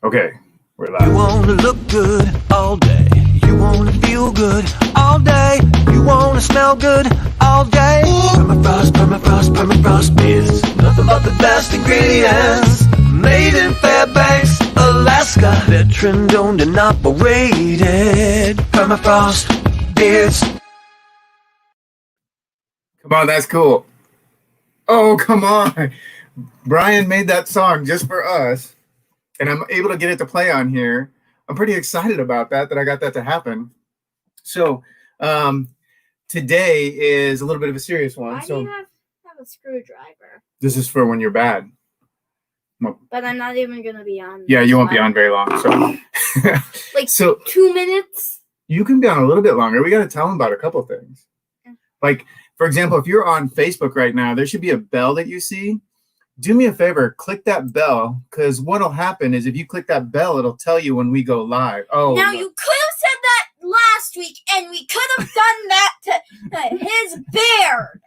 Okay, we're You live. wanna look good all day. You wanna feel good all day. You wanna smell good all day. Permafrost, Permafrost, Permafrost is nothing but the best ingredients. Made in Fairbanks, Alaska. Veteran owned and operated. Permafrost beards. Come on, that's cool. Oh, come on. Brian made that song just for us, and I'm able to get it to play on here. I'm pretty excited about that I got that to happen. So today is a little bit of a serious one. Why do you have a screwdriver? This is for when you're bad. But I'm not even going to be on. Yeah, you won't be on very long. So, like so 2 minutes? You can be on a little bit longer. We got to tell them about a couple of things. Like, for example, if you're on Facebook right now, there should be a bell that you see. Do me a favor, click that bell, because what'll happen is if you click that bell, it'll tell you when we go live. Oh, now you could have said that last week, and we could have done that to his beard.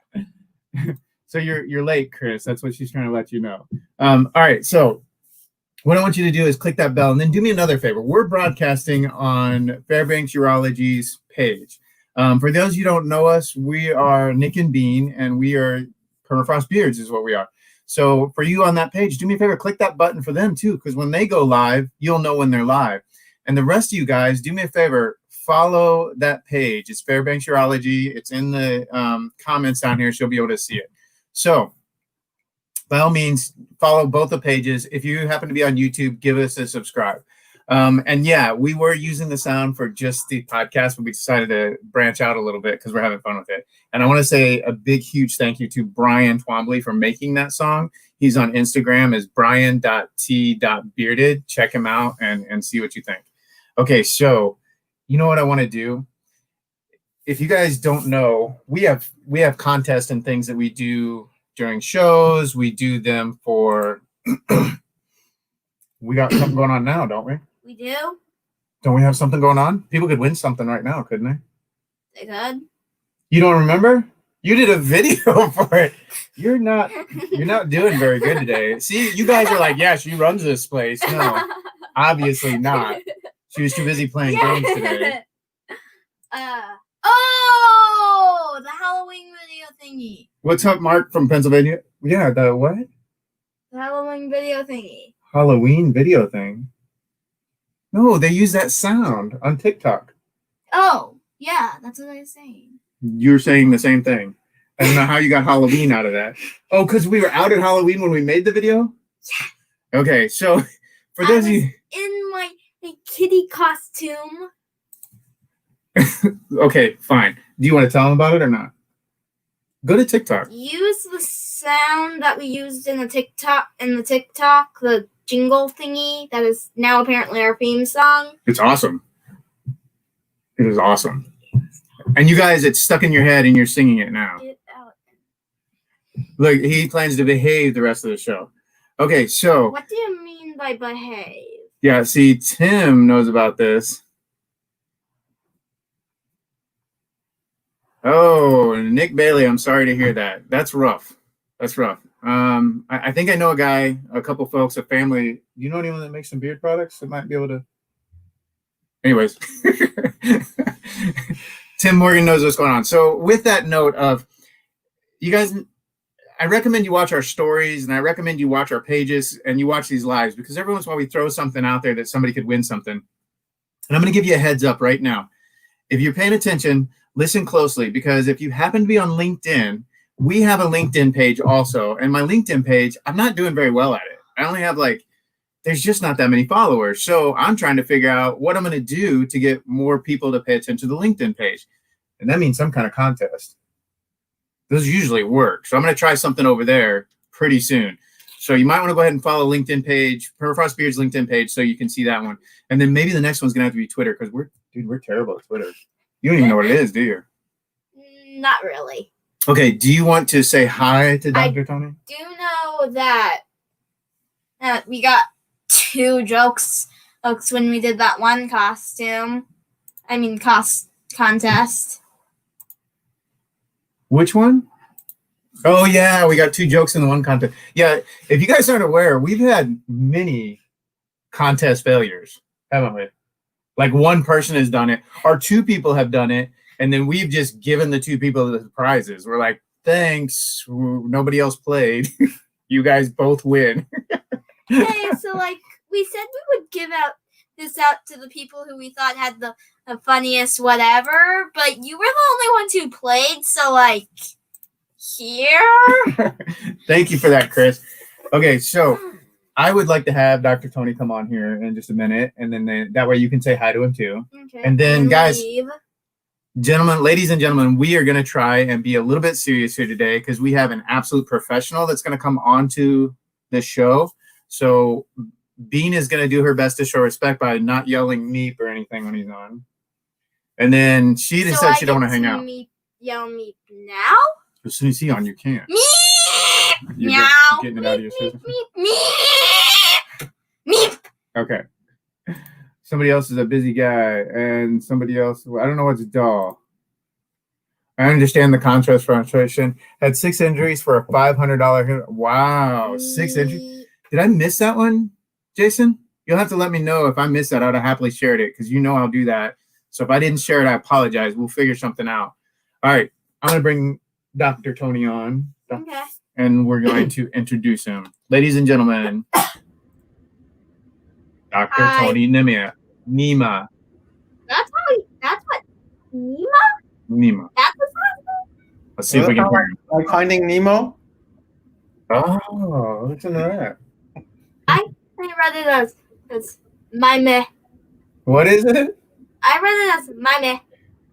So you're late, Chris. That's what she's trying to let you know. All right, so what I want you to do is click that bell, and then do me another favor. We're broadcasting on Fairbanks Urology's page. For those of you who don't know us, we are Nick and Bean, and we are Permafrost Beards is what we are. So for you on that page, do me a favor, click that button for them too, because when they go live, you'll know when they're live. And the rest of you guys, do me a favor, follow that page. It's Fairbanks Urology. It's in the comments down here, so you'll be able to see it. So by all means, follow both the pages. If you happen to be on YouTube, give us a subscribe. And yeah, we were using the sound for just the podcast, but we decided to branch out a little bit because we're having fun with it. And I want to say a big, huge thank you to Brian Twombly for making that song. He's on Instagram as brian.t.bearded. Check him out and see what you think. Okay, so you know what I want to do? If you guys don't know, we have contests and things that we do during shows. We do them for we got something going on now, don't we? We do? Don't we have something going on? People could win something right now, couldn't they? They could. You don't remember? You did a video for it. You're not doing very good today. See, you guys are like, yeah, she runs this place. No, obviously not. She was too busy playing games today. Oh, the Halloween video thingy. What's up, Mark from Pennsylvania? Yeah, the what? The Halloween video thingy. Halloween video thing? No, they use that sound on TikTok. Oh, yeah, that's what I was saying. You're saying the same thing. I don't know how you got Halloween out of that. Oh, because we were out at Halloween when we made the video? Yeah. Okay, so for those of you... in my kitty costume. Okay, fine. Do you want to tell them about it or not? Go to TikTok. Use the sound that we used in the TikTok, the Jingle thingy that is now apparently our theme song. It's awesome. It is awesome. And you guys, it's stuck in your head and you're singing it now. Get out. Look, he plans to behave the rest of the show. Okay, so... What do you mean by behave? Yeah, see, Tim knows about this. Oh, Nick Bailey, I'm sorry to hear that. That's rough. That's rough. I think I know a couple folks, a family. Do you know anyone that makes some beard products that might be able to? Anyways, Tim Morgan knows what's going on. So with that note of you guys, I recommend you watch our stories and I recommend you watch our pages and you watch these lives because every once in a while we throw something out there that somebody could win something. And I'm going to give you a heads up right now. If you're paying attention, listen closely because if you happen to be on LinkedIn, we have a LinkedIn page also. And my LinkedIn page, I'm not doing very well at it. I only have there's just not that many followers. So I'm trying to figure out what I'm going to do to get more people to pay attention to the LinkedIn page. And that means some kind of contest. Those usually work. So I'm going to try something over there pretty soon. So you might want to go ahead and follow LinkedIn page, Permafrost Beards LinkedIn page, so you can see that one. And then maybe the next one's going to have to be Twitter because we're terrible at Twitter. You don't even know what it is, do you? Not really. Okay, do you want to say hi to Dr. Tony? Do know that we got 2 jokes when we did that one contest. Which one? Oh, yeah, we got 2 jokes in the one contest. Yeah, if you guys aren't aware, we've had many contest failures, haven't we? Like one person has done it, or two people have done it, and then we've just given the two people the prizes. We're like, thanks, nobody else played. You guys both win. Okay, so like we said we would give out to the people who we thought had the funniest whatever, but you were the only ones who played, so like here. Thank you for that, Chris. Okay, so I would like to have Dr. Tony come on here in just a minute, and then that way you can say hi to him too. Okay. And then, guys, leave. gentlemen, ladies and gentlemen, we are going to try and be a little bit serious here today because we have an absolute professional that's going to come onto the show. So Bean is going to do her best to show respect by not yelling meep or anything when he's on. And then she just said she don't want to hang out. Yell meep now? As soon as he's on, you can't. Meep! You're Meow! getting it out of your system. Meep! Meep! Okay. Somebody else is a busy guy, and somebody else, I don't know what's dull. I understand the contrast frustration. Had 6 injuries for a $500. Wow, 6 injuries. Did I miss that one, Jason? You'll have to let me know if I missed that. I would have happily shared it because you know I'll do that. So if I didn't share it, I apologize. We'll figure something out. All right, I'm going to bring Dr. Tony on. Okay. And we're going to introduce him. Ladies and gentlemen, Dr. Hi. Tony Tnimeh. Tnimeh. That's what Nima? Tnimeh. That's his last name? Let's see if we can hear him. Like Finding Nemo? Oh, listen to that. I read it as my meh. What is it? I read it as my meh.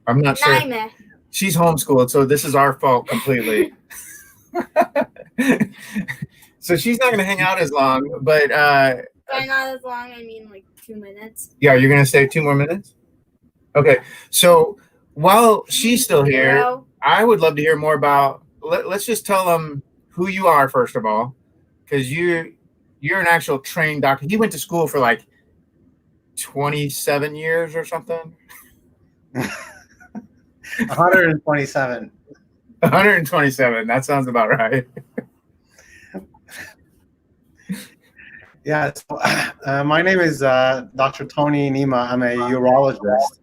I'm not sure. Meh. She's homeschooled, so this is our fault completely. So she's not going to hang out as long, but By not as long, I mean like 2 minutes. yeah, you're going to stay 2 more minutes? Okay, so while she's still here, No. I would love to hear more about, let's just tell them who you are, first of all, because you're an actual trained doctor. He went to school for like 27 years or something. 127. 127. That sounds about right. Yeah, so, my name is Dr. Tony Tnimeh. I'm a urologist.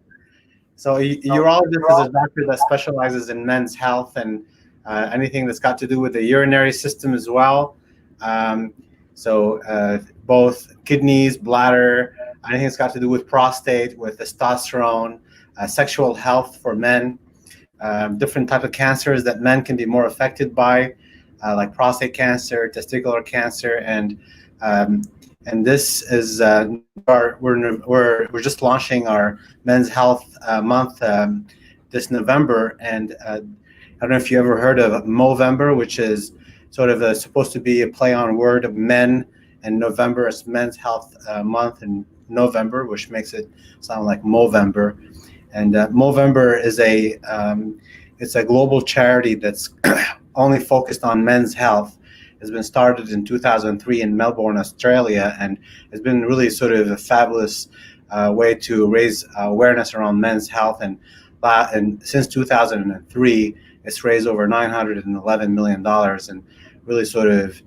So a urologist is a doctor that specializes in men's health and anything that's got to do with the urinary system as well. So both kidneys, bladder, anything that's got to do with prostate, with testosterone, sexual health for men, different type of cancers that men can be more affected by, like prostate cancer, testicular cancer, and this is we're just launching our Men's Health Month this November, and I don't know if you ever heard of Movember, which is sort of supposed to be a play on word of men, and November is Men's Health Month in November, which makes it sound like Movember. And Movember is it's a global charity that's only focused on men's health. It's been started in 2003 in Melbourne, Australia, and it's been really sort of a fabulous way to raise awareness around men's health. And since 2003, it's raised over $911 million and really sort of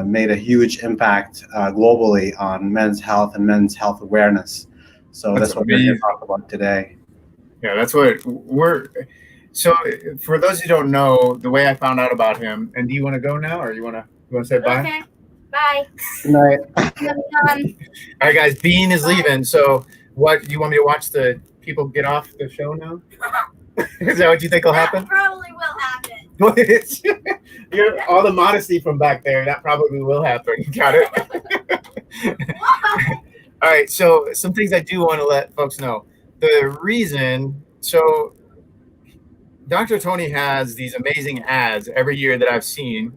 made a huge impact globally on men's health and men's health awareness. So that's what we're going to talk about today. Yeah, that's what we're. So for those who don't know, the way I found out about him, and do you want to go now, or you want to say bye? Okay. Bye. Good night. All right, guys, Bean is leaving. So what, do you want me to watch the people get off the show now? Is that what you think will happen? That probably will happen. All the modesty from back there, that probably will happen. Got it? All right, so some things I do want to let folks know. The reason, so Dr. Tony has these amazing ads every year that I've seen,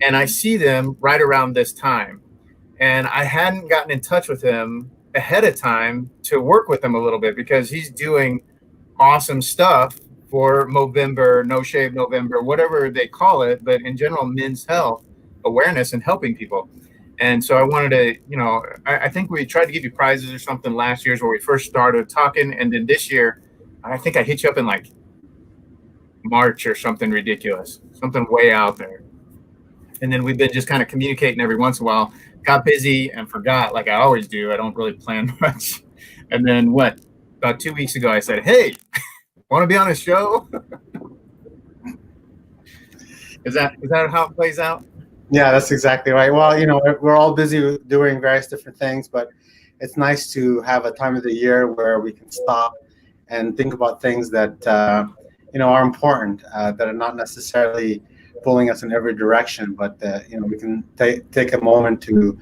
and I see them right around this time. And I hadn't gotten in touch with him ahead of time to work with him a little bit because he's doing awesome stuff for Movember, No Shave November, whatever they call it, but in general, men's health awareness and helping people. And so I wanted to, I think we tried to give you prizes or something last year's where we first started talking. And then this year, I think I hit you up in like March or something ridiculous, something way out there. And then we've been just kind of communicating every once in a while. Got busy and forgot, like I always do. I don't really plan much. And then about 2 weeks ago, I said, "Hey, want to be on a show?" Is that how it plays out? Yeah, that's exactly right. Well, we're all busy doing various different things, but it's nice to have a time of the year where we can stop and think about things that are important, that are not necessarily pulling us in every direction, but we can take a moment to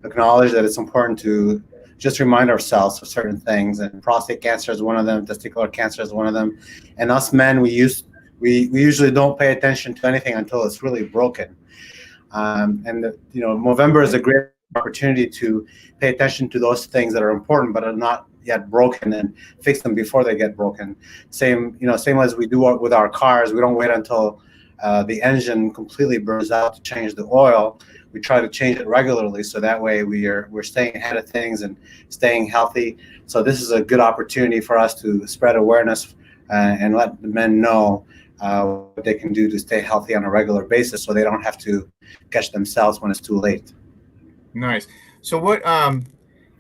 acknowledge that it's important to just remind ourselves of certain things. And prostate cancer is one of them. Testicular cancer is one of them. And us men, we usually don't pay attention to anything until it's really broken. November is a great opportunity to pay attention to those things that are important but are not yet broken, and fix them before they get broken. Same as we do with our cars. We don't wait until the engine completely burns out to change the oil. We try to change it regularly, so that way we're staying ahead of things and staying healthy. So this is a good opportunity for us to spread awareness and let the men know what they can do to stay healthy on a regular basis, so they don't have to catch themselves when it's too late. Nice. So what?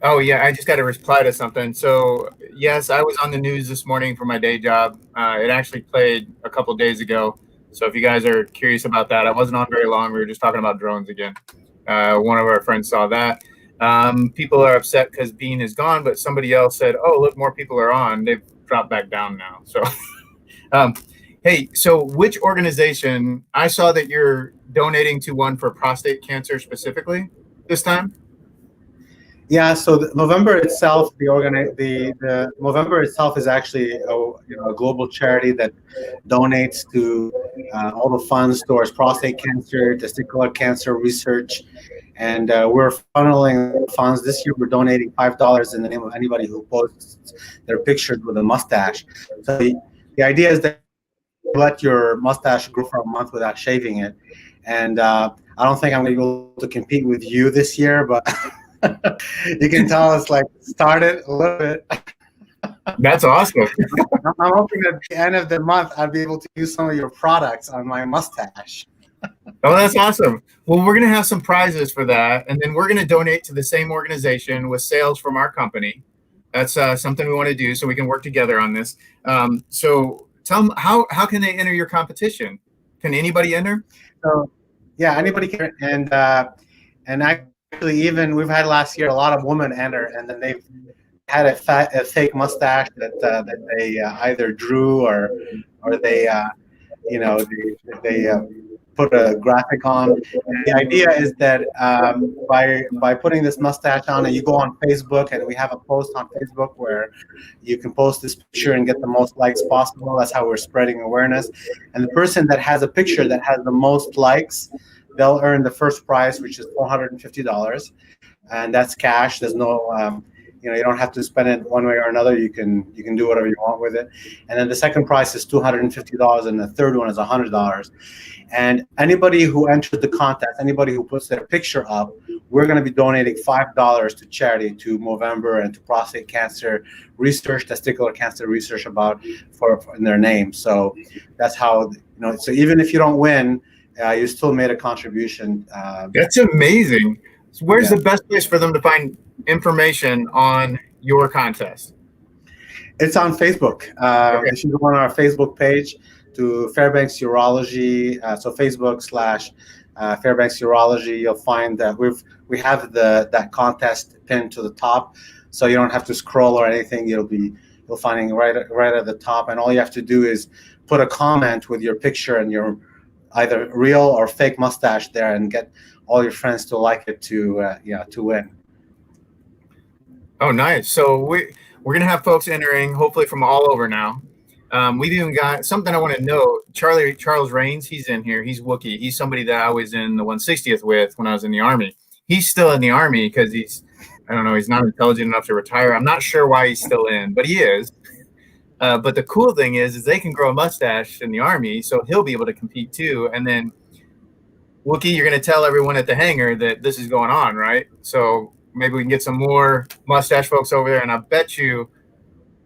Oh yeah, I just got to reply to something. So yes, I was on the news this morning for my day job. It actually played a couple days ago. So if you guys are curious about that, I wasn't on very long. We were just talking about drones again. One of our friends saw that. People are upset because Bean is gone, but somebody else said, "Oh, look, more people are on." They've dropped back down now. So, hey, so which organization? I saw that you're donating to one for prostate cancer specifically this time. Yeah, so November itself, the November itself is actually a global charity that donates to all the funds towards prostate cancer, testicular cancer research, and we're funneling funds. This year, we're donating $5 in the name of anybody who posts their pictures with a mustache. So the idea is that you let your mustache grow for a month without shaving it, and I don't think I'm going to be able to compete with you this year, but. You can tell us started a little bit. That's awesome. I'm hoping at the end of the month I'll be able to use some of your products on my mustache. Oh, that's awesome. Well, we're going to have some prizes for that, and then we're going to donate to the same organization with sales from our company. That's something we want to do so we can work together on this. So tell them, how can they enter your competition? Can anybody enter? So yeah, anybody can. And actually, even we've had last year a lot of women enter, and then they've had a fake mustache that they either drew or they put a graphic on. And the idea is that by putting this mustache on, and you go on Facebook, and we have a post on Facebook where you can post this picture and get the most likes possible. That's how we're spreading awareness. And the person that has a picture that has the most likes, they'll earn the first prize, which is $450, and that's cash. There's no you don't have to spend it one way or another. You can do whatever you want with it. And then the second prize is $250, and the third one is $100. And anybody who enters the contest, anybody who puts their picture up, we're going to be donating $5 to charity, to Movember, and to prostate cancer research, testicular cancer research for in their name. So that's how, so even if you don't win, you still made a contribution. That's amazing. So where's the best place for them to find information on your contest? It's on Facebook. If you go on our Facebook page to Fairbanks Urology, so Facebook/Fairbanks Urology, you'll find that we have that contest pinned to the top, so you don't have to scroll or anything. You'll find it right at the top, and all you have to do is put a comment with your picture and your either real or fake mustache there, and get all your friends to like it to win. Oh, nice. So we're gonna have folks entering, hopefully from all over now. We've even got something I want to note. Charles Rains, he's in here. He's Wookiee. He's somebody that I was in the 160th with when I was in the Army. He's still in the Army because he's not intelligent enough to retire. I'm not sure why he's still in, but he is. But the cool thing is they can grow a mustache in the Army, so he'll be able to compete too. And then, Wookiee, you're going to tell everyone at the hangar that this is going on, right? So maybe we can get some more mustache folks over there, and I bet you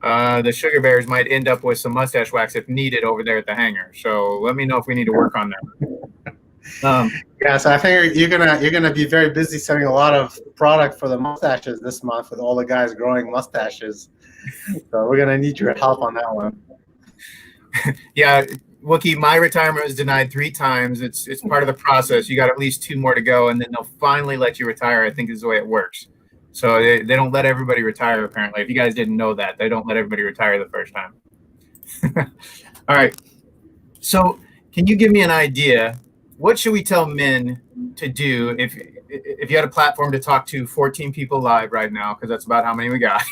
the Sugar Bears might end up with some mustache wax if needed over there at the hangar. So let me know if we need to work on that. Yeah, so I think you're gonna be very busy selling a lot of product for the mustaches this month with all the guys growing mustaches. So we're gonna need your help on that one. Yeah, Wookie, my retirement was denied 3 times. It's part of the process. You got at least 2 more to go, and then they'll finally let you retire. I think is the way it works. So they don't let everybody retire, apparently. If you guys didn't know that, they don't let everybody retire the first time. All right. So can you give me an idea? What should we tell men to do if you had a platform to talk to 14 people live right now, because that's about how many we got,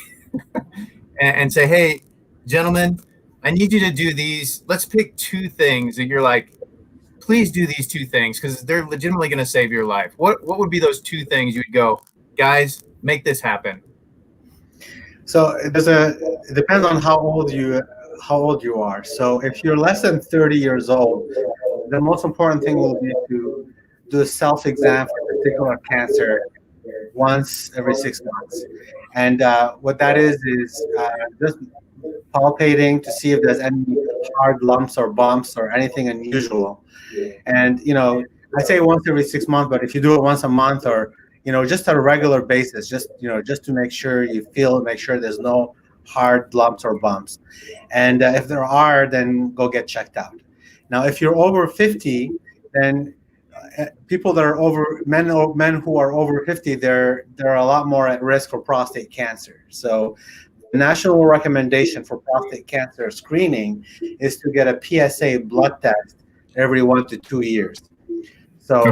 and say, hey, gentlemen, I need you to do these. Let's pick 2 things that you're like, please do these 2 things because they're legitimately going to save your life. What would be those 2 things you'd go, guys, make this happen? So it depends on how old you are. So if you're less than 30 years old, the most important thing will be to do a self-exam for testicular cancer once every 6 months. And what that is just palpating to see if there's any hard lumps or bumps or anything unusual. And I say once every 6 months, but if you do it once a month or just on a regular basis, just to make sure make sure there's no hard lumps or bumps. And if there are, then go get checked out. Now, if you're over 50, then people that are men who are over 50, they're a lot more at risk for prostate cancer. So the national recommendation for prostate cancer screening is to get a PSA blood test every 1 to 2 years. So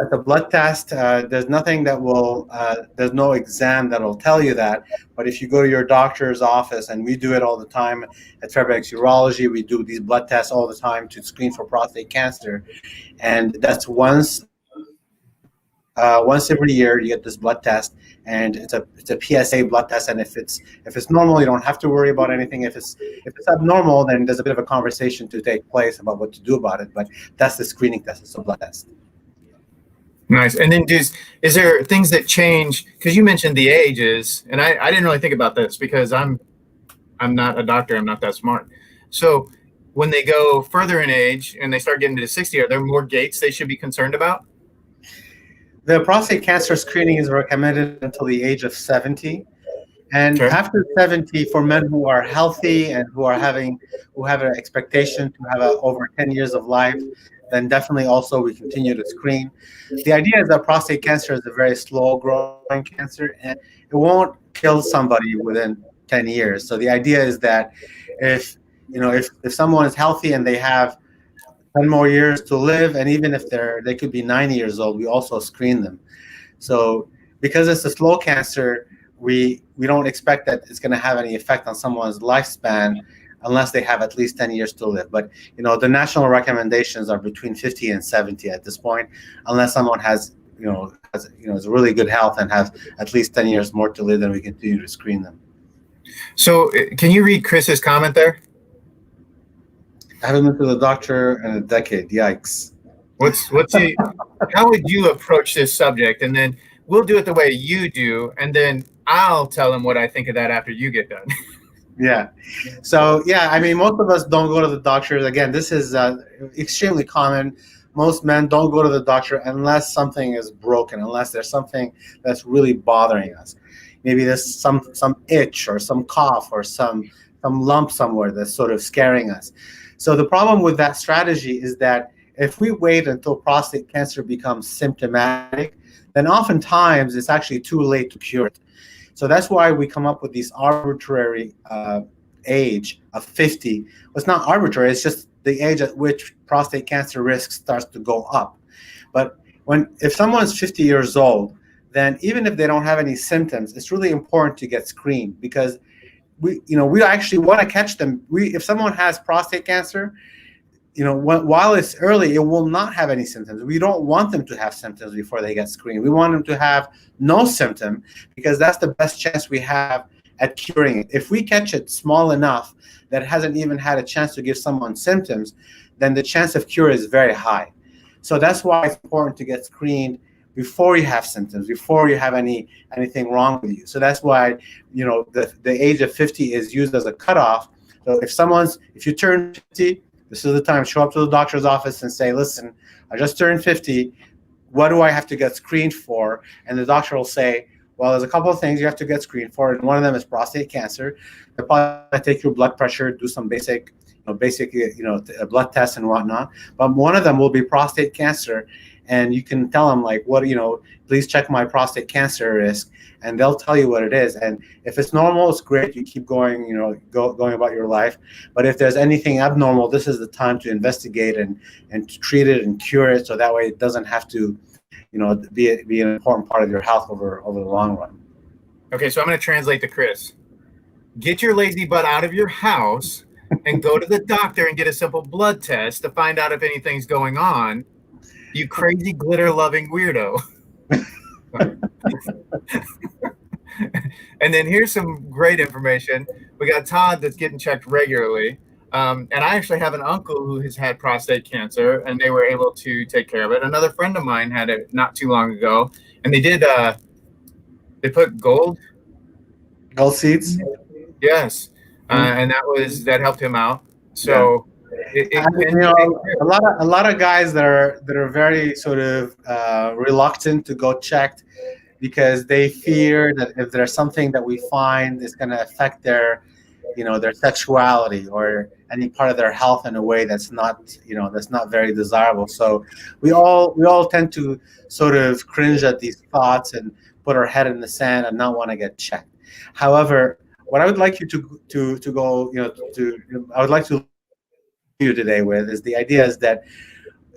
at the blood test, there's nothing that will, there's no exam that will tell you that. But if you go to your doctor's office, and we do it all the time at Fairbanks Urology, we do these blood tests all the time to screen for prostate cancer. And that's once every year you get this blood test, and it's a PSA blood test. And if it's normal, you don't have to worry about anything. If it's abnormal, then there's a bit of a conversation to take place about what to do about it. But that's the screening test. It's a blood test. Nice. And then is there things that change? Because you mentioned the ages, and I didn't really think about this because I'm not a doctor. I'm not that smart. So when they go further in age and they start getting to 60, are there more gates they should be concerned about? The prostate cancer screening is recommended until the age of 70. And after 70, for men who are healthy and who have an expectation to have over 10 years of life, then definitely also we continue to screen. The idea is that prostate cancer is a very slow growing cancer, and it won't kill somebody within 10 years. So the idea is that if someone is healthy and they have 10 more years to live, and even if they could be 90 years old, we also screen them. So because it's a slow cancer, we don't expect that it's going to have any effect on someone's lifespan unless they have at least 10 years to live. But the national recommendations are between 50 and 70 at this point, unless someone has really good health and has at least 10 years more to live, then we continue to screen them. So can you read Chris's comment there? I haven't been to the doctor in a decade. Yikes. How would you approach this subject? And then we'll do it the way you do, and then I'll tell him what I think of that after you get done. Yeah. So, I mean, most of us don't go to the doctor. Again, this is extremely common. Most men don't go to the doctor unless something is broken, unless there's something that's really bothering us. Maybe there's some itch or some cough or some lump somewhere that's sort of scaring us. So the problem with that strategy is that if we wait until prostate cancer becomes symptomatic, then oftentimes it's actually too late to cure it. So that's why we come up with these arbitrary age of 50. Well, it's not arbitrary, it's just the age at which prostate cancer risk starts to go up. But if someone's 50 years old, then even if they don't have any symptoms, it's really important to get screened, because we actually want to catch them. If someone has prostate cancer, while it's early, it will not have any symptoms. We don't want them to have symptoms before they get screened. We want them to have no symptom, because that's the best chance we have at curing it. If we catch it small enough that it hasn't even had a chance to give someone symptoms, then the chance of cure is very high. So that's why it's important to get screened before you have symptoms, before you have anything wrong with you. So that's why the age of 50 is used as a cutoff. So if you turn 50, This is the time. Show up to the doctor's office and say, listen, I just turned 50. What do I have to get screened for? And the doctor will say, well, there's a couple of things you have to get screened for, and one of them is prostate cancer. They'll probably take your blood pressure, do some basic blood tests and whatnot. But one of them will be prostate cancer, and you can tell them like, please check my prostate cancer risk, and they'll tell you what it is. And if it's normal, it's great. You keep going, going about your life. But if there's anything abnormal, this is the time to investigate and to treat it and cure it, so that way it doesn't have to, be an important part of your health over the long run. Okay, so I'm going to translate to Chris. Get your lazy butt out of your house and go to the doctor and get a simple blood test to find out if anything's going on. You crazy glitter-loving weirdo. And then here's some great information. We got Todd that's getting checked regularly. And I actually have an uncle who has had prostate cancer, and they were able to take care of it. Another friend of mine had it not too long ago, and they put gold seeds. Yes. And that helped him out. So a lot of guys that are very sort of reluctant to go checked because they fear that if there's something that we find is going to affect their sexuality or any part of their health in a way that's not very desirable. So we all tend to sort of cringe at these thoughts and put our head in the sand and not want to get checked. However, what I would like you I would like to you today with is the idea is that,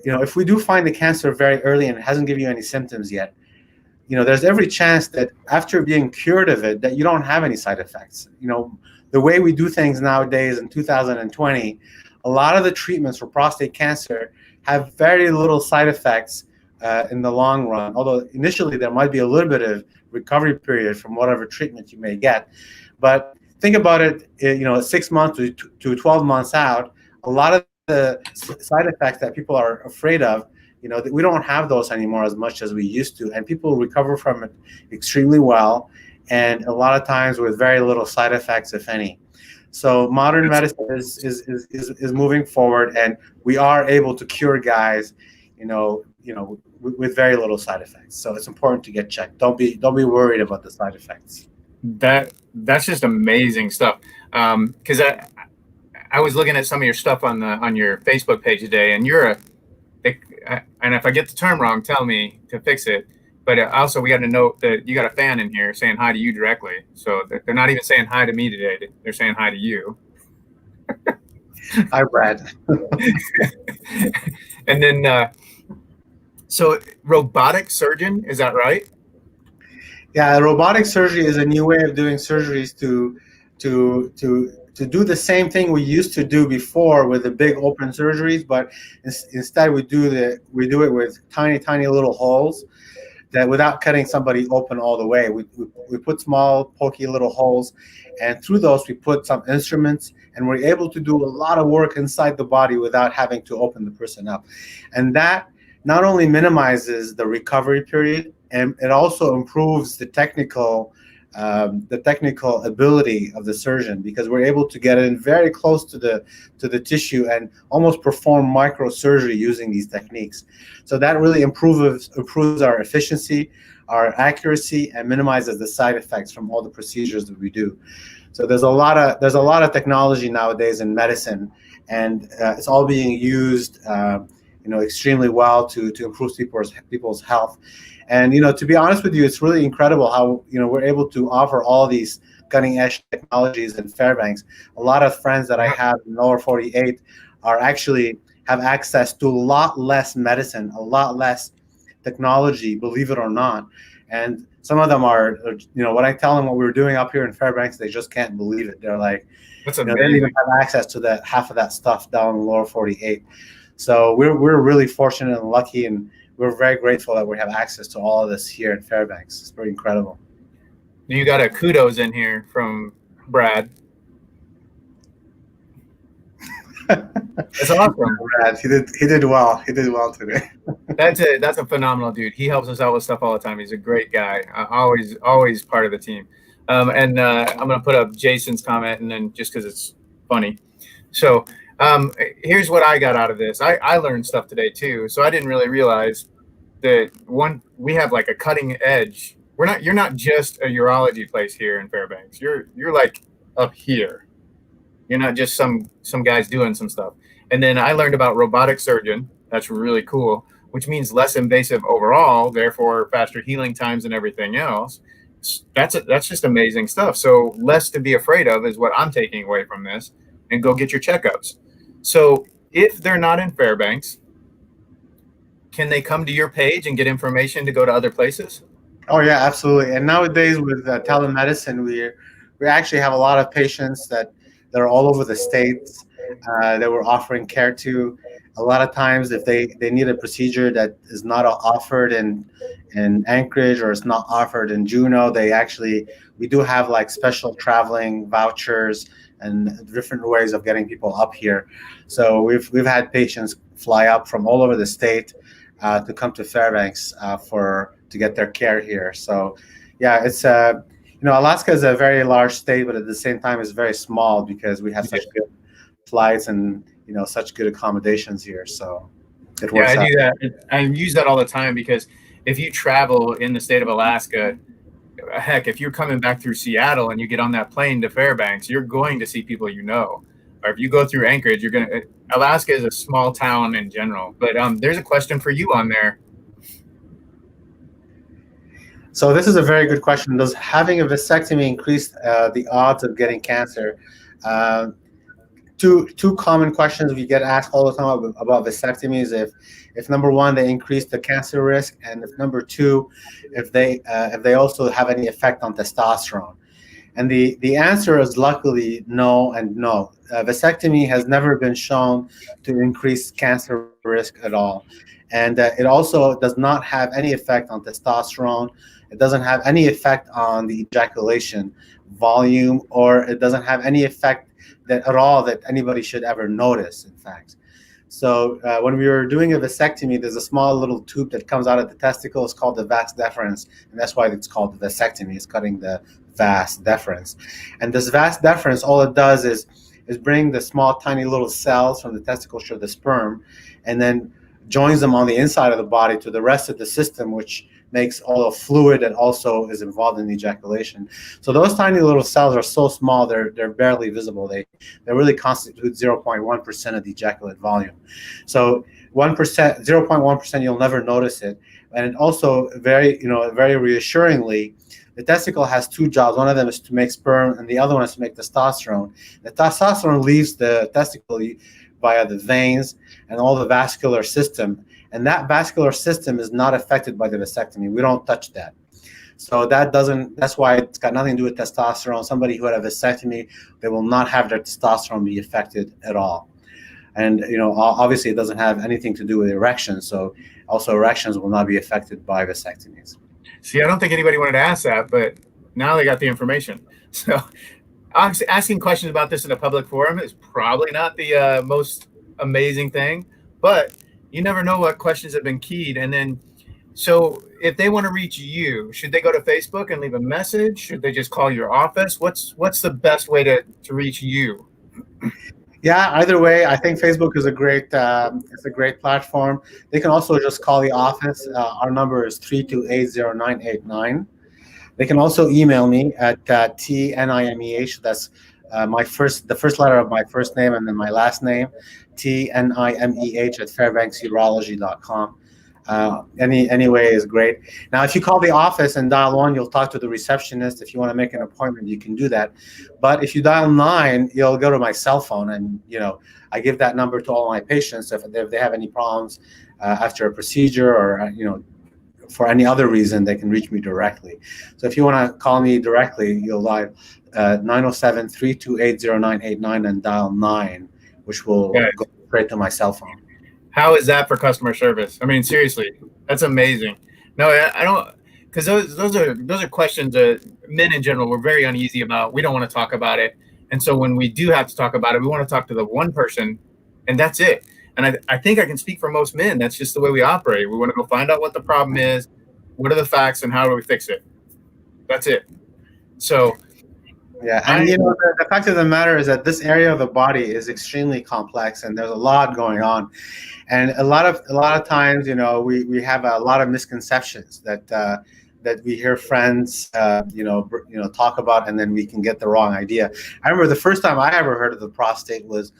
if we do find the cancer very early and it hasn't given you any symptoms yet, there's every chance that after being cured of it, that you don't have any side effects. The way we do things nowadays in 2020, a lot of the treatments for prostate cancer have very little side effects in the long run. Although initially there might be a little bit of recovery period from whatever treatment you may get. But think about it, 6 months to 12 months out, a lot of the side effects that people are afraid of, we don't have those anymore as much as we used to. And people recover from it extremely well, and a lot of times with very little side effects, if any. So modern medicine is moving forward, and we are able to cure guys, with very little side effects. So it's important to get checked. Don't be worried about the side effects. That's just amazing stuff. Because I was looking at some of your stuff on your Facebook page today, and and if I get the term wrong, tell me to fix it. But also, we got to note that you got a fan in here saying hi to you directly. So they're not even saying hi to me today. They're saying hi to you. Hi, Brad. And then, so robotic surgeon, is that right? Yeah, robotic surgery is a new way of doing surgeries to do the same thing we used to do before with the big open surgeries, but instead we do it with tiny little holes that without cutting somebody open all the way. We put small pokey little holes, and through those we put some instruments, and we're able to do a lot of work inside the body without having to open the person up. And that not only minimizes the recovery period, and it also improves the technical ability of the surgeon, because we're able to get in very close to the tissue and almost perform microsurgery using these techniques. So that really improves our efficiency, our accuracy, and minimizes the side effects from all the procedures that we do. So there's a lot of technology nowadays in medicine, and it's all being used extremely well to improve people's health. And to be honest with you, it's really incredible how we're able to offer all these cutting edge technologies in Fairbanks. A lot of friends that I have in lower 48 have access to a lot less medicine, a lot less technology, believe it or not. And some of them are, when I tell them what we're doing up here in Fairbanks, they just can't believe it. They're like, that's they don't even have access to half of that stuff down in lower 48. So we're really fortunate and lucky, and we're very grateful that we have access to all of this here in Fairbanks. It's pretty incredible. You got a kudos in here from Brad. That's awesome. Brad, he did well. He did well today. That's a phenomenal dude. He helps us out with stuff all the time. He's a great guy. Always part of the team. And I'm gonna put up Jason's comment, and then just because it's funny. So Here's what I got out of this. I learned stuff today too, so I didn't really realize that we have like a cutting edge. You're not just a urology place here in Fairbanks. You're like up here. You're not just some guys doing some stuff. And then I learned about robotic surgeon. That's really cool, which means less invasive overall, therefore faster healing times and everything else. That's just amazing stuff. So less to be afraid of is what I'm taking away from this, and go get your checkups. So if they're not in Fairbanks, can they come to your page and get information to go to other places? Oh yeah, absolutely. And nowadays with telemedicine, we actually have a lot of patients that are all over the states that we're offering care to. A lot of times, if they need a procedure that is not offered in Anchorage or it's not offered in Juneau, we do have like special traveling vouchers and different ways of getting people up here. So we've had patients fly up from all over the state to come to Fairbanks to get their care here. So yeah, it's Alaska is a very large state, but at the same time, it's very small because we have such good flights and such good accommodations here. So it works. Yeah, I do that. I use that all the time because if you travel in the state of Alaska, heck, if you're coming back through Seattle and you get on that plane to Fairbanks, you're going to see people Or if you go through Anchorage, Alaska is a small town in general. But there's a question for you on there. So this is a very good question. Does having a vasectomy increase the odds of getting cancer? Two common questions we get asked all the time about vasectomies: if number one, they increase the cancer risk, and if number two, if they also have any effect on testosterone. And the answer is luckily no and no. Vasectomy has never been shown to increase cancer risk at all. And it also does not have any effect on testosterone. It doesn't have any effect on the ejaculation volume, or it doesn't have any effect at all that anybody should ever notice, in fact. So when we were doing a vasectomy, there's a small little tube that comes out of the testicle. It's called the vas deferens, and that's why it's called vasectomy. It's cutting the vas deferens. And this vas deferens, all it does is bring the small, tiny little cells from the testicle to the sperm, and then joins them on the inside of the body to the rest of the system, which makes all the fluid that also is involved in the ejaculation. So those tiny little cells are so small, they're barely visible. They really constitute 0.1% of the ejaculate volume. So 1%, 0.1%, you'll never notice it. And it also very reassuringly, the testicle has two jobs. One of them is to make sperm, and the other one is to make testosterone. The testosterone leaves the testicle via the veins and all the vascular system. And that vascular system is not affected by the vasectomy. We don't touch that. So that's why it's got nothing to do with testosterone. Somebody who had a vasectomy, they will not have their testosterone be affected at all. And, obviously it doesn't have anything to do with erections. So also erections will not be affected by vasectomies. See, I don't think anybody wanted to ask that, but now they got the information. So asking questions about this in a public forum is probably not the most amazing thing, but you never know what questions have been keyed. And then, so if they want to reach you, should they go to Facebook and leave a message? Should they just call your office? What's the best way to reach you? Yeah, either way, I think Facebook is a great platform. They can also just call the office. Our number is 3280989. They can also email me at Tnimeh. That's the first letter of my first name and then my last name, Tnimeh at fairbanksurology.com. Any way is great. Now, if you call the office and dial 1, you'll talk to the receptionist. If you want to make an appointment, you can do that. But if you dial 9, you'll go to my cell phone, and I give that number to all my patients. If they have any problems after a procedure or for any other reason, they can reach me directly. So if you want to call me directly, you'll dial 907-328-0989 and dial 9, which will go straight to my cell phone. How is that for customer service? I mean, seriously, that's amazing. No, I don't, because those are questions that men in general we're very uneasy about. We don't want to talk about it, and so when we do have to talk about it, we want to talk to the one person, and that's it. And I think I can speak for most men. That's just the way we operate. We want to go find out what the problem is, what are the facts, and how do we fix it. That's it. So Yeah, and the fact of the matter is that this area of the body is extremely complex, and there's a lot going on, and a lot of times, we have a lot of misconceptions that we hear friends, talk about, and then we can get the wrong idea. I remember the first time I ever heard of the prostate was,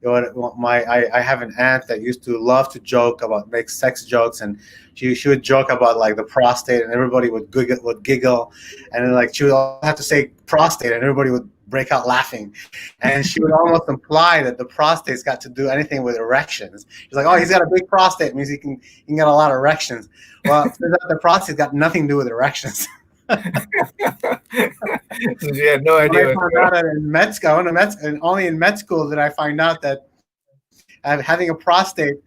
I have an aunt that used to love to make sex jokes, and she would joke about like the prostate, and everybody would giggle, and then like she would have to say prostate, and everybody would break out laughing, and she would almost imply that the prostate's got to do anything with erections. She's like, "Oh, he's got a big prostate, means he can get a lot of erections." Well, the prostate's got nothing to do with erections. She had no idea. I found out in med school, and only in med school did I find out that having a prostate,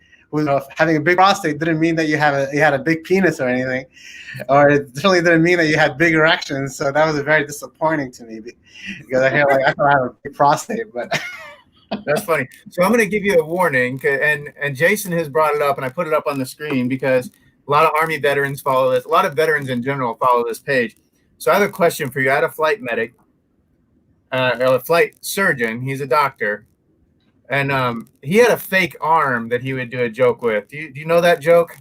having a big prostate, didn't mean that you had a big penis or anything, or it certainly didn't mean that you had big erections. So that was very disappointing to me, because I thought I have a big prostate, but. That's funny. So I'm going to give you a warning, and Jason has brought it up, and I put it up on the screen because a lot of Army veterans follow this. A lot of veterans in general follow this page. So I have a question for you. I had a flight medic, a flight surgeon. He's a doctor, and he had a fake arm that he would do a joke with. Do you know that joke?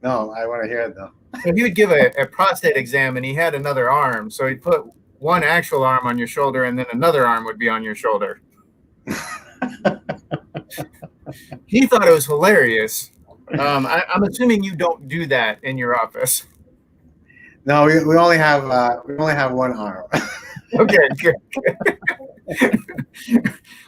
No, I want to hear it though. So he would give a prostate exam, and he had another arm. So he'd put one actual arm on your shoulder, and then another arm would be on your shoulder. He thought it was hilarious. I'm assuming you don't do that in your office. No, we only have one arm. Okay, good.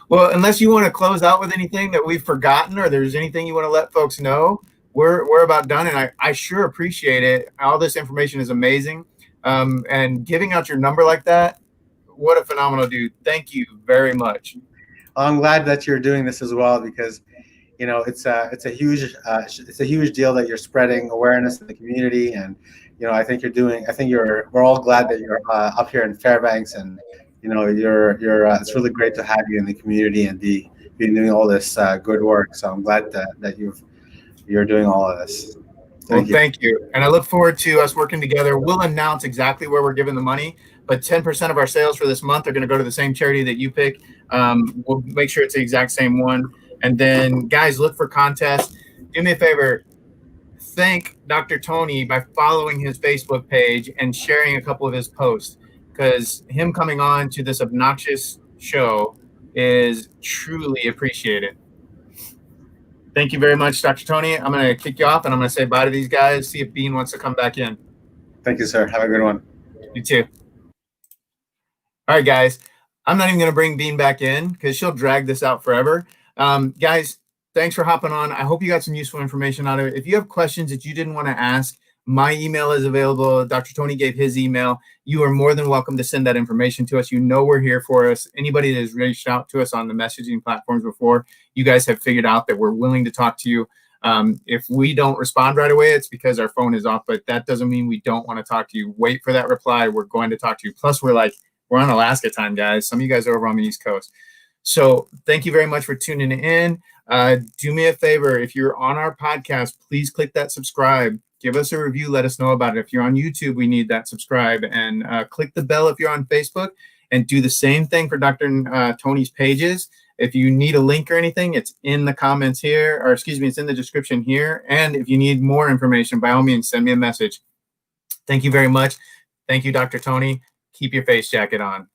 Well, unless you want to close out with anything that we've forgotten, or there's anything you want to let folks know, we're about done, and I sure appreciate it. All this information is amazing, and giving out your number like that, what a phenomenal dude. Thank you very much. Well, I'm glad that you're doing this as well, because it's a huge deal that you're spreading awareness in the community, and we're all glad that you're up here in Fairbanks, and it's really great to have you in the community and be doing all this good work. So I'm glad that you're doing all of this. Thank you. And I look forward to us working together. We'll announce exactly where we're giving the money, but 10% of our sales for this month are going to go to the same charity that you pick. We'll make sure it's the exact same one. And then, guys, look for contests. Do me a favor. Thank Dr. Tony by following his Facebook page and sharing a couple of his posts, because him coming on to this obnoxious show is truly appreciated. Thank you very much, Dr. Tony. I'm going to kick you off, and I'm going to say bye to these guys, see if Bean wants to come back in. Thank you, sir. Have a good one. You too. All right, guys. I'm not even going to bring Bean back in because she'll drag this out forever. Guys, thanks for hopping on. I hope you got some useful information out of it. If you have questions that you didn't want to ask, my email is available. Dr. Tony gave his email. You are more than welcome to send that information to us. We're here for us. Anybody that has reached out to us on the messaging platforms before, you guys have figured out that we're willing to talk to you. If we don't respond right away, it's because our phone is off, but that doesn't mean we don't want to talk to you. Wait for that reply. We're going to talk to you. Plus, we're on Alaska time, guys. Some of you guys are over on the East Coast. So thank you very much for tuning in. Do me a favor. If you're on our podcast, please click that subscribe. Give us a review. Let us know about it. If you're on YouTube, we need that subscribe. And click the bell if you're on Facebook. And do the same thing for Dr. Tony's pages. If you need a link or anything, it's in the comments here. Or excuse me, it's in the description here. And if you need more information, by all means, send me a message. Thank you very much. Thank you, Dr. Tony. Keep your face jacket on.